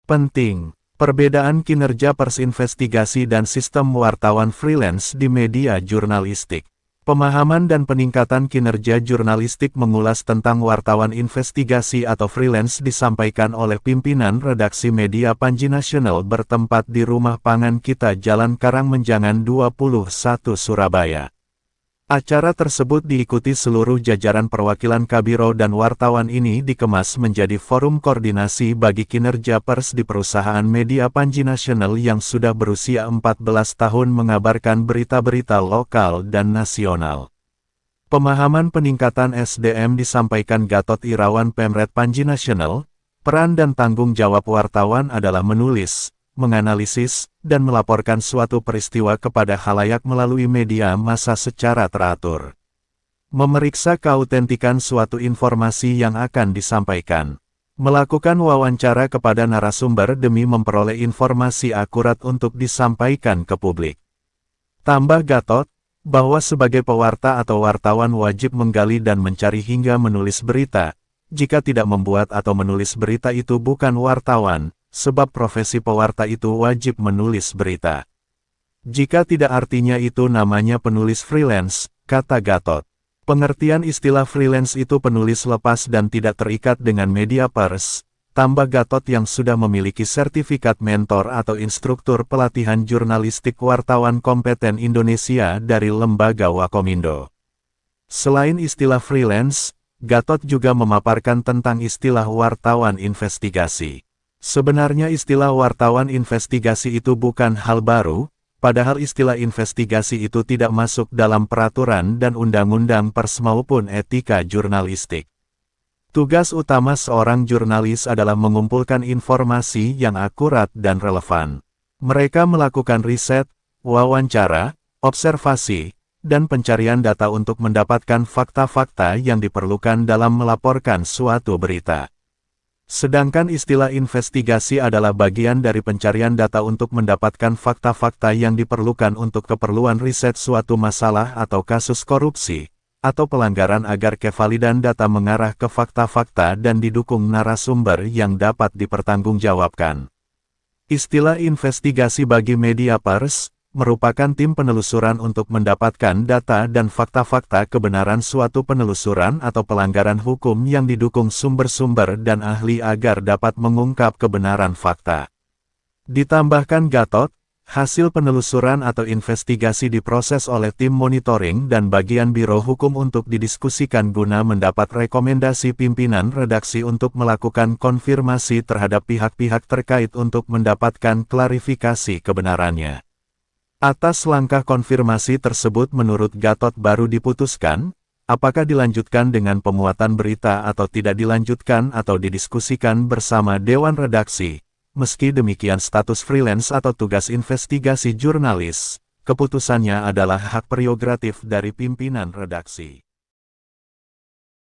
Penting. Perbedaan kinerja pers investigasi dan sistem wartawan freelance di media jurnalistik. Pemahaman dan peningkatan kinerja jurnalistik mengulas tentang wartawan investigasi atau freelance disampaikan oleh pimpinan redaksi media Panji Nasional bertempat di Rumah Pangan Kita Jalan Karangmenjangan 21 Surabaya. Acara tersebut diikuti seluruh jajaran perwakilan kabiro dan wartawan. Ini dikemas menjadi forum koordinasi bagi kinerja pers di perusahaan media Panji Nasional yang sudah berusia 14 tahun mengabarkan berita-berita lokal dan nasional. Pemahaman peningkatan SDM disampaikan Gatot Irawan Pemret Panji Nasional. Peran dan tanggung jawab wartawan adalah menulis, menganalisis, dan melaporkan suatu peristiwa kepada khalayak melalui media massa secara teratur. Memeriksa keautentikan suatu informasi yang akan disampaikan. Melakukan wawancara kepada narasumber demi memperoleh informasi akurat untuk disampaikan ke publik. Tambah Gatot, bahwa sebagai pewarta atau wartawan wajib menggali dan mencari hingga menulis berita. Jika tidak membuat atau menulis berita itu bukan wartawan. Sebab profesi pewarta itu wajib menulis berita. Jika tidak artinya itu namanya penulis freelance, kata Gatot. Pengertian istilah freelance itu penulis lepas dan tidak terikat dengan media pers, tambah Gatot yang sudah memiliki sertifikat mentor atau instruktur pelatihan jurnalistik wartawan kompeten Indonesia dari lembaga Wakomindo. Selain istilah freelance, Gatot juga memaparkan tentang istilah wartawan investigasi. Sebenarnya istilah wartawan investigasi itu bukan hal baru, padahal istilah investigasi itu tidak masuk dalam peraturan dan undang-undang pers maupun etika jurnalistik. Tugas utama seorang jurnalis adalah mengumpulkan informasi yang akurat dan relevan. Mereka melakukan riset, wawancara, observasi, dan pencarian data untuk mendapatkan fakta-fakta yang diperlukan dalam melaporkan suatu berita. Sedangkan istilah investigasi adalah bagian dari pencarian data untuk mendapatkan fakta-fakta yang diperlukan untuk keperluan riset suatu masalah atau kasus korupsi, atau pelanggaran agar kevalidan data mengarah ke fakta-fakta dan didukung narasumber yang dapat dipertanggungjawabkan. Istilah investigasi bagi media pers merupakan tim penelusuran untuk mendapatkan data dan fakta-fakta kebenaran suatu penelusuran atau pelanggaran hukum yang didukung sumber-sumber dan ahli agar dapat mengungkap kebenaran fakta. Ditambahkan Gatot, hasil penelusuran atau investigasi diproses oleh tim monitoring dan bagian Biro Hukum untuk didiskusikan guna mendapat rekomendasi pimpinan redaksi untuk melakukan konfirmasi terhadap pihak-pihak terkait untuk mendapatkan klarifikasi kebenarannya. Atas langkah konfirmasi tersebut menurut Gatot baru diputuskan, apakah dilanjutkan dengan pemuatan berita atau tidak dilanjutkan atau didiskusikan bersama Dewan Redaksi. Meski demikian status freelance atau tugas investigasi jurnalis, keputusannya adalah hak prerogatif dari pimpinan redaksi.